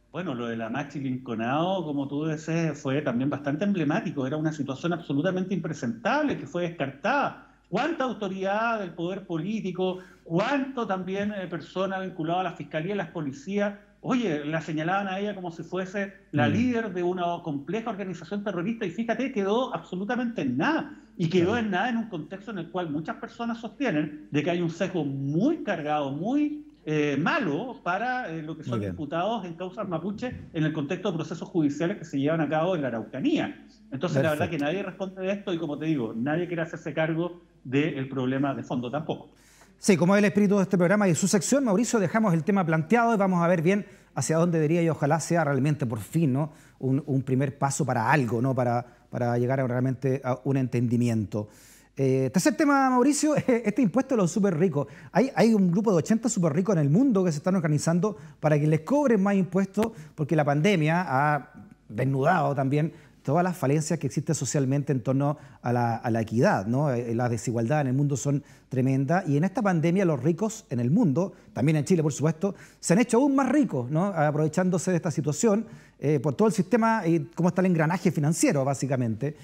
Bueno, lo de la Machi Linconado, como tú dices, fue también bastante emblemático. Era una situación absolutamente impresentable que fue descartada. ¿Cuánta autoridad del poder político, cuánto también persona vinculada a la fiscalía y las policías? Oye, la señalaban a ella como si fuese la líder de una compleja organización terrorista y fíjate, quedó absolutamente en nada. Y quedó en nada en un contexto en el cual muchas personas sostienen de que hay un sesgo muy cargado, muy malo para lo que son imputados en causas mapuche en el contexto de procesos judiciales que se llevan a cabo en la Araucanía. Entonces, la verdad que nadie responde de esto y, como te digo, nadie quiere hacerse cargo del problema de fondo tampoco. Sí, como es el espíritu de este programa y su sección, Mauricio, dejamos el tema planteado y vamos a ver bien hacia dónde debería y ojalá sea realmente por fin, ¿no? un primer paso para algo, ¿no? para llegar realmente a un entendimiento. Tercer tema, Mauricio, este impuesto a los súper ricos. Hay un grupo de 80 súper ricos en el mundo que se están organizando para que les cobren más impuestos porque la pandemia ha desnudado también todas las falencias que existen socialmente en torno a la equidad, ¿no? Las desigualdades en el mundo son tremendas y en esta pandemia los ricos en el mundo, también en Chile por supuesto, se han hecho aún más ricos, ¿no? Aprovechándose de esta situación por todo el sistema y cómo está el engranaje financiero básicamente.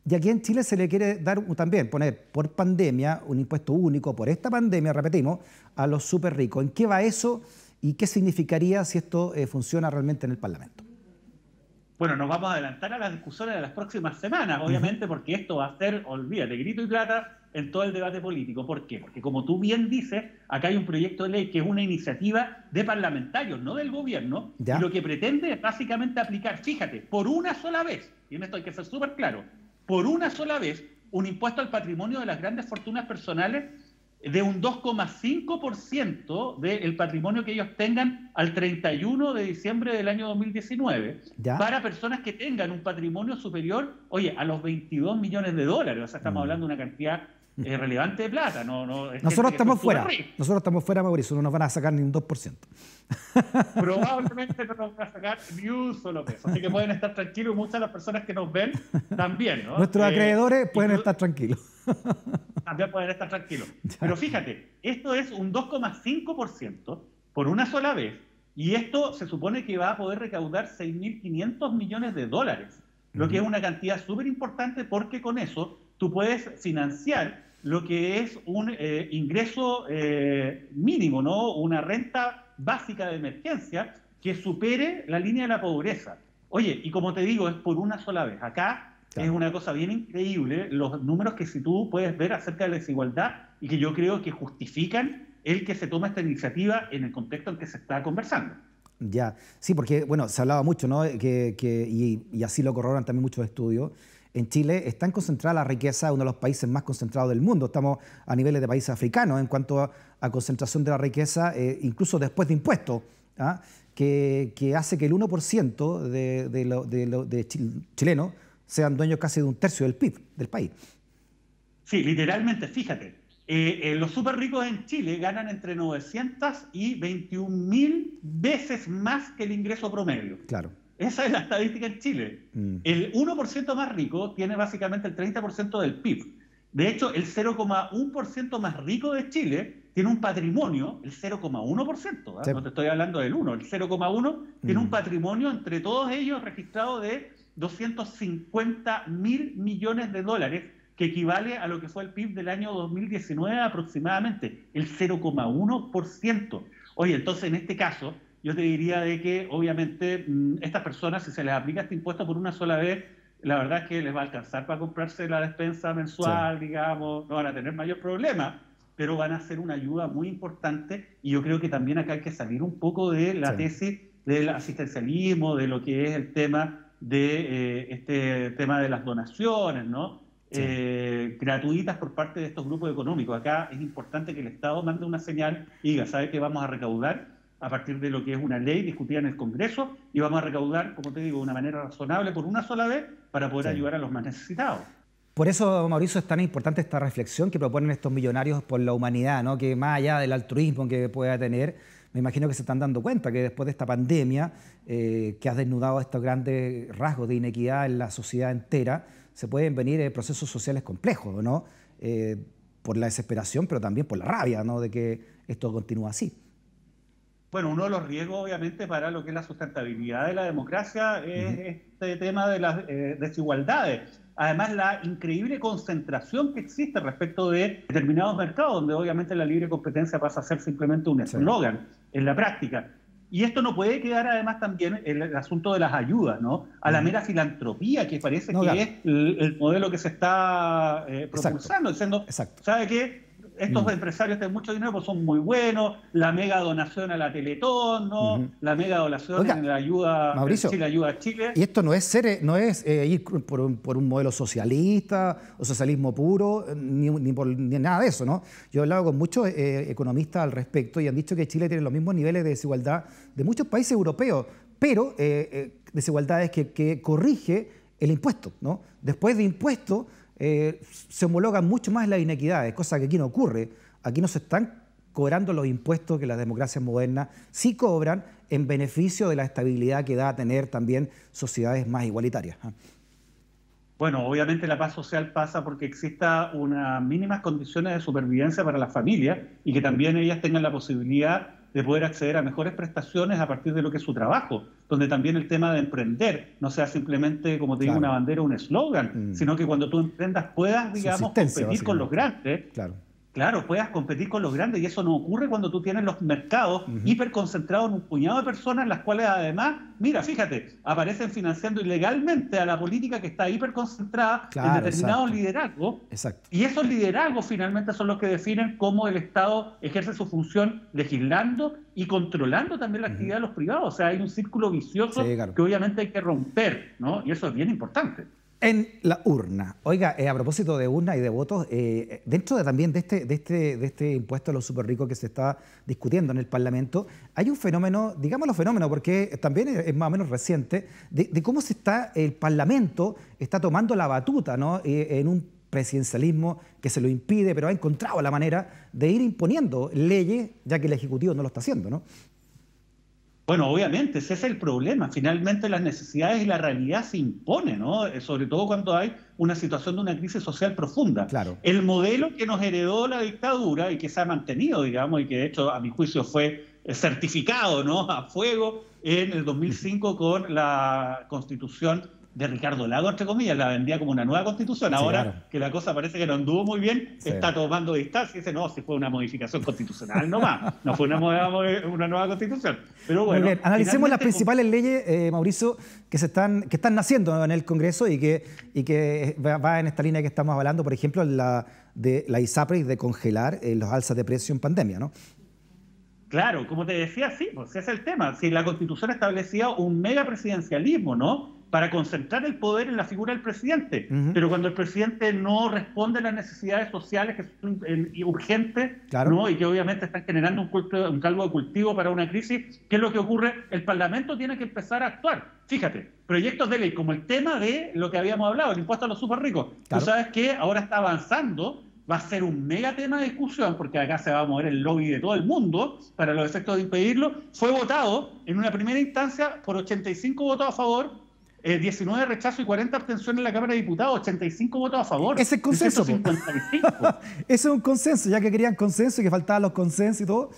Y aquí en Chile se le quiere dar también, poner por pandemia un impuesto único, por esta pandemia, repetimos, a los súper ricos. ¿En qué va eso y qué significaría si esto funciona realmente en el Parlamento? Bueno, nos vamos a adelantar a las discusiones de las próximas semanas, obviamente, porque esto va a ser, olvídate, grito y plata en todo el debate político. ¿Por qué? Porque como tú bien dices, acá hay un proyecto de ley que es una iniciativa de parlamentarios, no del gobierno, y lo que pretende es básicamente aplicar, fíjate, por una sola vez, y en esto hay que ser súper claro, por una sola vez, un impuesto al patrimonio de las grandes fortunas personales de un 2,5% del patrimonio que ellos tengan al 31 de diciembre del año 2019 para personas que tengan un patrimonio superior, oye, a los 22 millones de dólares. O sea, estamos hablando de una cantidad relevante de plata. Nosotros estamos fuera. Nosotros estamos fuera, Mauricio. No nos van a sacar ni un 2%. Probablemente no nos van a sacar ni un solo peso. Así que pueden estar tranquilos. Muchas de las personas que nos ven también, ¿no? Nuestros acreedores pueden estar tranquilos. También pueden estar tranquilos. Pero fíjate, esto es un 2,5% por una sola vez. Y esto se supone que va a poder recaudar 6.500 millones de dólares. Lo que es una cantidad súper importante porque con eso tú puedes financiar lo que es un ingreso mínimo, ¿no? Una renta básica de emergencia que supere la línea de la pobreza. Oye, y como te digo, es por una sola vez. Acá es una cosa bien increíble los números que si tú puedes ver acerca de la desigualdad y que yo creo que justifican el que se toma esta iniciativa en el contexto en que se está conversando. Ya, sí, porque, bueno, se hablaba mucho, ¿no? Y así lo corroboran también muchos estudios. En Chile está concentrada la riqueza, uno de los países más concentrados del mundo. Estamos a niveles de países africanos en cuanto a concentración de la riqueza, incluso después de impuestos, que hace que el 1% de chilenos sean dueños casi de un tercio del PIB del país. Sí, literalmente, fíjate. Los súper ricos en Chile ganan entre 900 y 21.000 veces más que el ingreso promedio. Claro. Esa es la estadística en Chile. El 1% más rico tiene básicamente el 30% del PIB. De hecho, el 0,1% más rico de Chile tiene un patrimonio, el 0,1%, ¿eh? Sí. No te estoy hablando del 1, el 0,1 tiene un patrimonio entre todos ellos registrado de 250.000 millones de dólares, que equivale a lo que fue el PIB del año 2019 aproximadamente, el 0,1%. Oye, entonces en este caso, yo te diría de que obviamente estas personas, si se les aplica este impuesto por una sola vez, la verdad es que les va a alcanzar para comprarse la despensa mensual, sí, digamos, no van a tener mayor problema, pero van a ser una ayuda muy importante, y yo creo que también acá hay que salir un poco de la tesis del asistencialismo, de lo que es el tema de este tema de las donaciones, ¿no? Sí. Gratuitas por parte de estos grupos económicos. Acá es importante que el Estado mande una señal y diga, ¿sabe qué vamos a recaudar a partir de lo que es una ley discutida en el Congreso? Y vamos a recaudar, como te digo, de una manera razonable por una sola vez para poder ayudar a los más necesitados. Por eso, Mauricio, es tan importante esta reflexión que proponen estos millonarios por la humanidad, ¿no? Que más allá del altruismo que pueda tener, me imagino que se están dando cuenta que después de esta pandemia que ha desnudado estos grandes rasgos de inequidad en la sociedad entera, se pueden venir procesos sociales complejos, ¿no? Por la desesperación, pero también por la rabia, ¿no? De que esto continúa así. Bueno, uno de los riesgos, obviamente, para lo que es la sustentabilidad de la democracia es este tema de las desigualdades. Además, la increíble concentración que existe respecto de determinados mercados, donde obviamente la libre competencia pasa a ser simplemente un eslogan en la práctica. Y esto no puede quedar, además, también el asunto de las ayudas, ¿no? A la mera filantropía, que parece que es el modelo que se está propulsando, diciendo, ¿sabe qué? Estos empresarios tienen mucho dinero, pues son muy buenos, la mega donación a la Teletón, ¿no? La mega donación en la ayuda, Mauricio, Chile ayuda a Chile. Y esto no es ir por un modelo socialista o socialismo puro, ni nada de eso, ¿no? Yo he hablado con muchos economistas al respecto y han dicho que Chile tiene los mismos niveles de desigualdad de muchos países europeos, pero desigualdades que corrige el impuesto, ¿no? Después de impuestos, se homologan mucho más las inequidades, cosa que aquí no ocurre. Aquí no se están cobrando los impuestos que las democracias modernas sí cobran en beneficio de la estabilidad que da a tener también sociedades más igualitarias. Bueno, obviamente la paz social pasa porque exista unas mínimas condiciones de supervivencia para las familias y que también ellas tengan la posibilidad de poder acceder a mejores prestaciones a partir de lo que es su trabajo, donde también el tema de emprender no sea simplemente, como te digo, una bandera o un eslogan, sino que cuando tú emprendas puedas, digamos, competir con los grandes. Claro, puedas competir con los grandes, y eso no ocurre cuando tú tienes los mercados hiperconcentrados en un puñado de personas, las cuales además, mira, fíjate, aparecen financiando ilegalmente a la política que está hiperconcentrada en determinados liderazgos. Y esos liderazgos finalmente son los que definen cómo el Estado ejerce su función legislando y controlando también la actividad de los privados. O sea, hay un círculo vicioso que obviamente hay que romper, ¿no? Y eso es bien importante. En la urna. Oiga, a propósito de urna y de votos, dentro también de este impuesto a los súper ricos que se está discutiendo en el Parlamento, hay un fenómeno, digámoslo fenómeno, porque también es más o menos reciente, de cómo el Parlamento está tomando la batuta, ¿no? En un presidencialismo que se lo impide, pero ha encontrado la manera de ir imponiendo leyes, ya que el Ejecutivo no lo está haciendo, ¿no? Bueno, obviamente, ese es el problema. Finalmente las necesidades y la realidad se imponen, ¿no? Sobre todo cuando hay una situación de una crisis social profunda. El modelo que nos heredó la dictadura y que se ha mantenido, digamos, y que de hecho a mi juicio fue certificado, ¿no?, a fuego en el 2005 con la Constitución de Ricardo Lagos, entre comillas, la vendía como una nueva constitución. Ahora que la cosa parece que no anduvo muy bien, está tomando distancia y dice, no, si fue una modificación constitucional nomás, no fue una nueva constitución. Pero bueno, muy bien, analicemos las principales leyes, Mauricio, que están naciendo en el Congreso y que va en esta línea que estamos hablando, por ejemplo, de la ISAPRE, de congelar los alzas de precio en pandemia, ¿no? Claro, como te decía, sí, pues ese es el tema. Si la Constitución establecía un mega presidencialismo, ¿no?, para concentrar el poder en la figura del presidente. Pero cuando el presidente no responde a las necesidades sociales que son urgentes, ¿no?, y que obviamente están generando un caldo de cultivo para una crisis, ¿qué es lo que ocurre? El Parlamento tiene que empezar a actuar. Fíjate, proyectos de ley como el tema de lo que habíamos hablado, el impuesto a los súper ricos. Tú sabes que ahora está avanzando va a ser un mega tema de discusión, porque acá se va a mover el lobby de todo el mundo para los efectos de impedirlo. Fue votado en una primera instancia por 85 votos a favor, 19 rechazo y 40 abstenciones en la Cámara de Diputados, 85 votos a favor. Ese es consenso. 155. Ese es un consenso, ya que querían consenso y que faltaban los consensos y todo.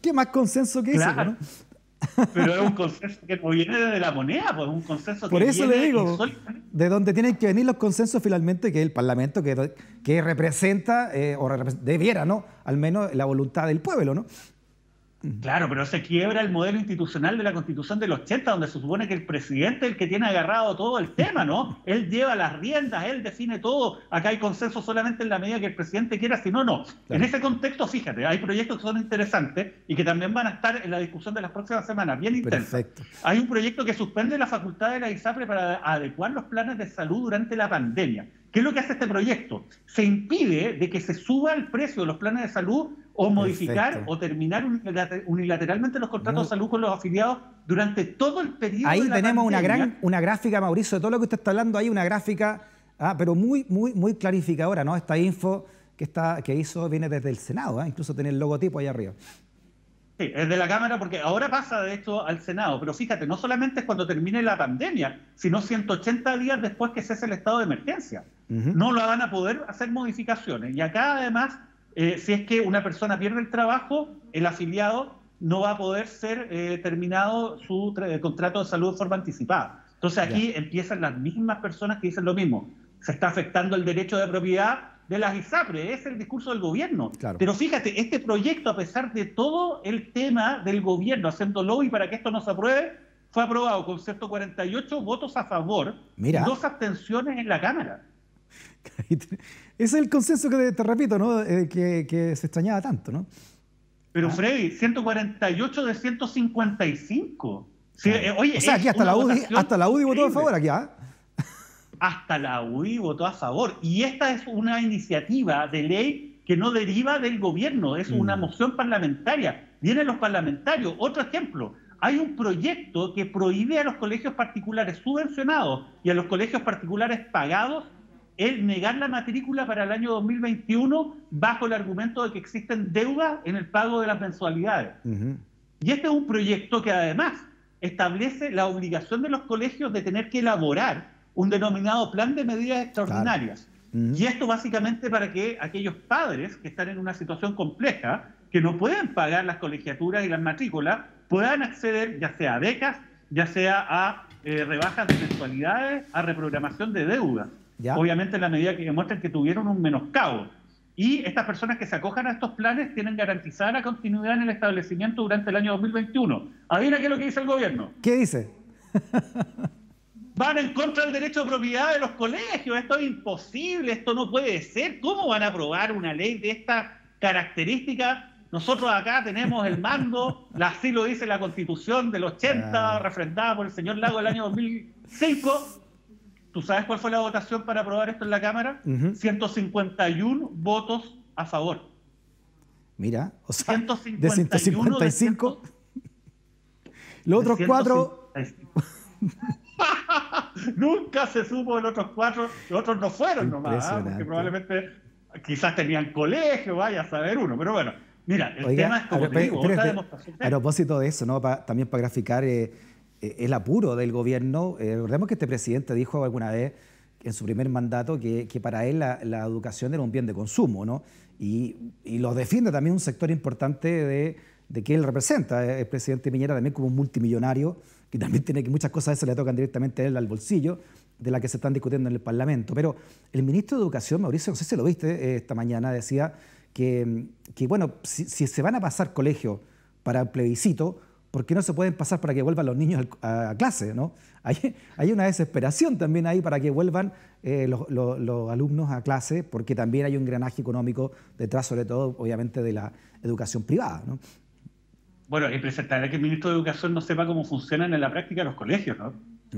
¿Qué más consenso que Claro. eso, no? Pero es un consenso que no viene de la moneda, pues es un consenso que Por eso viene le digo, insólitamente. de donde tienen que venir los consensos finalmente, que es el Parlamento que representa, debiera, ¿no? Al menos la voluntad del pueblo, ¿no? Claro, pero se quiebra el modelo institucional de la Constitución del 80, donde se supone que el presidente es el que tiene agarrado todo el tema, ¿no? Él lleva las riendas, él define todo. Acá hay consenso solamente en la medida que el presidente quiera, si no, no. Claro. En ese contexto, fíjate, hay proyectos que son interesantes y que también van a estar en la discusión de las próximas semanas, bien intensas. Perfecto. Hay un proyecto que suspende la facultad de la ISAPRE para adecuar los planes de salud durante la pandemia. ¿Qué es lo que hace este proyecto? Se impide de que se suba el precio de los planes de salud o modificar Perfecto. o terminar unilateralmente los contratos de salud con los afiliados durante todo el periodo ahí de la tenemos pandemia. una gráfica, Mauricio, de todo lo que usted está hablando, hay una gráfica, pero muy clarificadora, ¿no? Esta info que hizo viene desde el Senado, incluso tiene el logotipo ahí arriba. Sí, es de la Cámara, porque ahora pasa de hecho al Senado, pero fíjate, no solamente es cuando termine la pandemia, sino 180 días después que cese el estado de emergencia. No lo van a poder hacer modificaciones. Y acá además, si es que una persona pierde el trabajo, el afiliado no va a poder ser terminado su contrato de salud de forma anticipada. Entonces aquí empiezan las mismas personas que dicen lo mismo. Se está afectando el derecho de propiedad de las ISAPRE, es el discurso del gobierno. Claro. Pero fíjate, este proyecto, a pesar de todo el tema del gobierno haciendo lobby para que esto no se apruebe, fue aprobado con 148 votos a favor y 2 abstenciones en la Cámara. Ese es el consenso que te repito, ¿no? Que se extrañaba tanto, ¿no? Pero Freddy, 148 de 155. Sí, oye, o sea, aquí hasta la UDI votó a favor aquí, Hasta la UDI votó a favor. Y esta es una iniciativa de ley que no deriva del gobierno, es una moción parlamentaria. Vienen los parlamentarios. Otro ejemplo, hay un proyecto que prohíbe a los colegios particulares subvencionados y a los colegios particulares pagados el negar la matrícula para el año 2021 bajo el argumento de que existen deudas en el pago de las mensualidades. Y este es un proyecto que además establece la obligación de los colegios de tener que elaborar un denominado plan de medidas extraordinarias. Claro. Y esto básicamente para que aquellos padres que están en una situación compleja, que no pueden pagar las colegiaturas y las matrículas, puedan acceder ya sea a becas, ya sea a rebajas de mensualidades, a reprogramación de deudas. Obviamente en la medida que demuestren que tuvieron un menoscabo. Y estas personas que se acojan a estos planes tienen garantizada la continuidad en el establecimiento durante el año 2021. ¿Adivina qué es lo que dice el gobierno? ¿Qué dice? Van en contra del derecho de propiedad de los colegios. Esto es imposible, esto no puede ser. ¿Cómo van a aprobar una ley de esta característica? Nosotros acá tenemos el mando, así lo dice la Constitución del 80, refrendada por el señor Lago del año 2005. ¿Tú sabes cuál fue la votación para aprobar esto en la Cámara? 151 votos a favor. Mira, o sea, 151 de 155, los otros 4... Nunca se supo de los otros 4, los otros no fueron nomás, porque probablemente quizás tenían colegio, vaya a saber uno, pero bueno, mira, el tema es como te digo, otra demostración. A propósito de eso, ¿no? También para graficar el apuro del gobierno, recordemos que este presidente dijo alguna vez en su primer mandato que para él la educación era un bien de consumo, ¿no? Y lo defiende también un sector importante de que él representa, el presidente Piñera también como un multimillonario, que también tiene que muchas cosas de eso le tocan directamente a él al bolsillo, de las que se están discutiendo en el Parlamento. Pero el ministro de Educación, Mauricio, no sé si lo viste esta mañana, decía que bueno, si se van a pasar colegios para el plebiscito, ¿por qué no se pueden pasar para que vuelvan los niños a clase, ¿no? Hay una desesperación también ahí para que vuelvan los alumnos a clase, porque también hay un engranaje económico detrás, sobre todo, obviamente, de la educación privada, ¿no? Bueno, es presentable que el ministro de Educación no sepa cómo funcionan en la práctica los colegios, ¿no?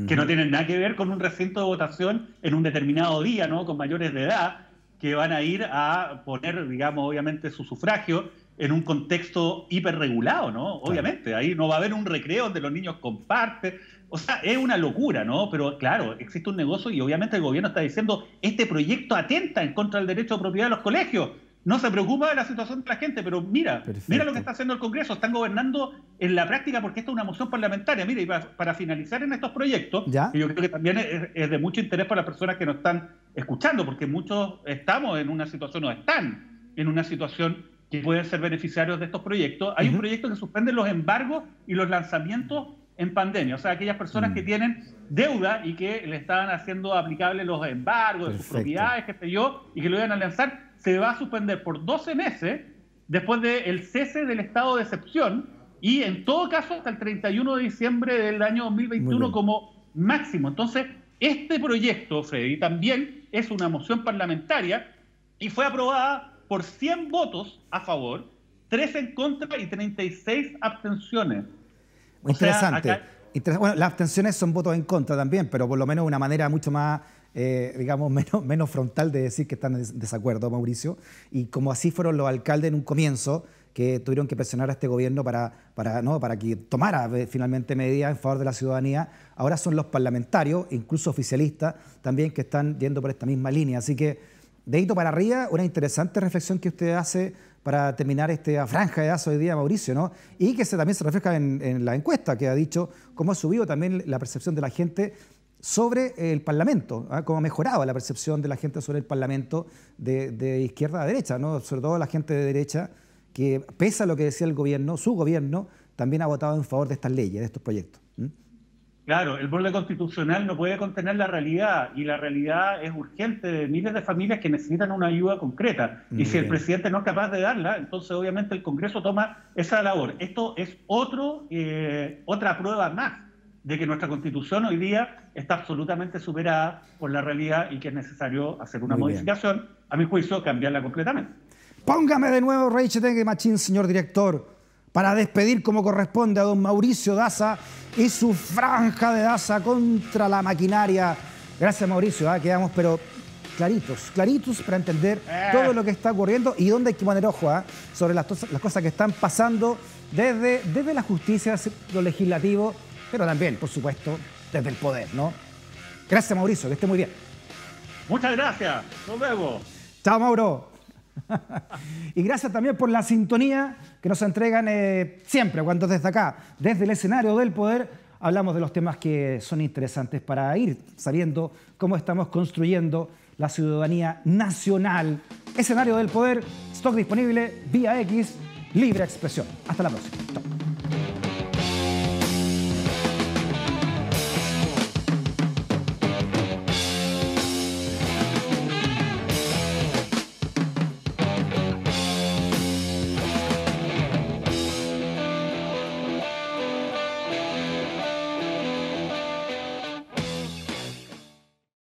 Que no tienen nada que ver con un recinto de votación en un determinado día, ¿no? Con mayores de edad, que van a ir a poner, digamos, obviamente su sufragio en un contexto hiperregulado, ¿no? Claro. Obviamente, ahí no va a haber un recreo donde los niños comparten. O sea, es una locura, ¿no? Pero claro, existe un negocio y obviamente el gobierno está diciendo, este proyecto atenta en contra del derecho de propiedad de los colegios. No se preocupa de la situación de la gente, pero mira lo que está haciendo el Congreso. Están gobernando en la práctica porque esta es una moción parlamentaria. Mira, y para finalizar en estos proyectos, que yo creo que también es de mucho interés para las personas que nos están escuchando, porque muchos estamos en una situación o están en una situación que pueden ser beneficiarios de estos proyectos. Hay un proyecto que suspende los embargos y los lanzamientos en pandemia. O sea, aquellas personas que tienen deuda y que le estaban haciendo aplicables los embargos de sus propiedades, qué sé yo, y que lo iban a lanzar, se va a suspender por 12 meses después del cese del estado de excepción y en todo caso hasta el 31 de diciembre del año 2021 como máximo. Entonces, este proyecto, Freddy, también es una moción parlamentaria y fue aprobada por 100 votos a favor, 3 en contra y 36 abstenciones. Interesante. Bueno, las abstenciones son votos en contra también, pero por lo menos una manera mucho más, digamos, menos frontal de decir que están en desacuerdo, Mauricio. Y como así fueron los alcaldes en un comienzo, que tuvieron que presionar a este gobierno para que tomara finalmente medidas en favor de la ciudadanía, ahora son los parlamentarios, incluso oficialistas, también que están yendo por esta misma línea. Así que, dedito para arriba, una interesante reflexión que usted hace para terminar esta franja de edad hoy día, Mauricio, ¿no? Y que también se refleja en la encuesta que ha dicho cómo ha subido también la percepción de la gente sobre el Parlamento, ¿eh? Cómo ha mejorado la percepción de la gente sobre el Parlamento de izquierda a derecha, ¿no? Sobre todo la gente de derecha, que pese a lo que decía el gobierno, su gobierno también ha votado en favor de estas leyes, de estos proyectos. Claro, el borde constitucional no puede contener la realidad y la realidad es urgente de miles de familias que necesitan una ayuda concreta. Y si el presidente no es capaz de darla, entonces obviamente el Congreso toma esa labor. Esto es otra prueba más de que nuestra Constitución hoy día está absolutamente superada por la realidad y que es necesario hacer una modificación, a mi juicio, cambiarla completamente. Póngame de nuevo Rage Against the Machine, señor director, para despedir como corresponde a don Mauricio Daza y su franja de Daza contra la maquinaria. Gracias, Mauricio, quedamos pero claritos para entender todo lo que está ocurriendo y dónde hay que poner ojo sobre las cosas que están pasando desde la justicia, lo legislativo, pero también, por supuesto, desde el poder, ¿no? Gracias, Mauricio, que esté muy bien. Muchas gracias, nos vemos. Chao, Mauro. Y gracias también por la sintonía que nos entregan siempre, cuando desde acá, desde el escenario del poder, hablamos de los temas que son interesantes para ir sabiendo cómo estamos construyendo la ciudadanía nacional. Escenario del poder, stock disponible, vía X, libre expresión. Hasta la próxima. Chao.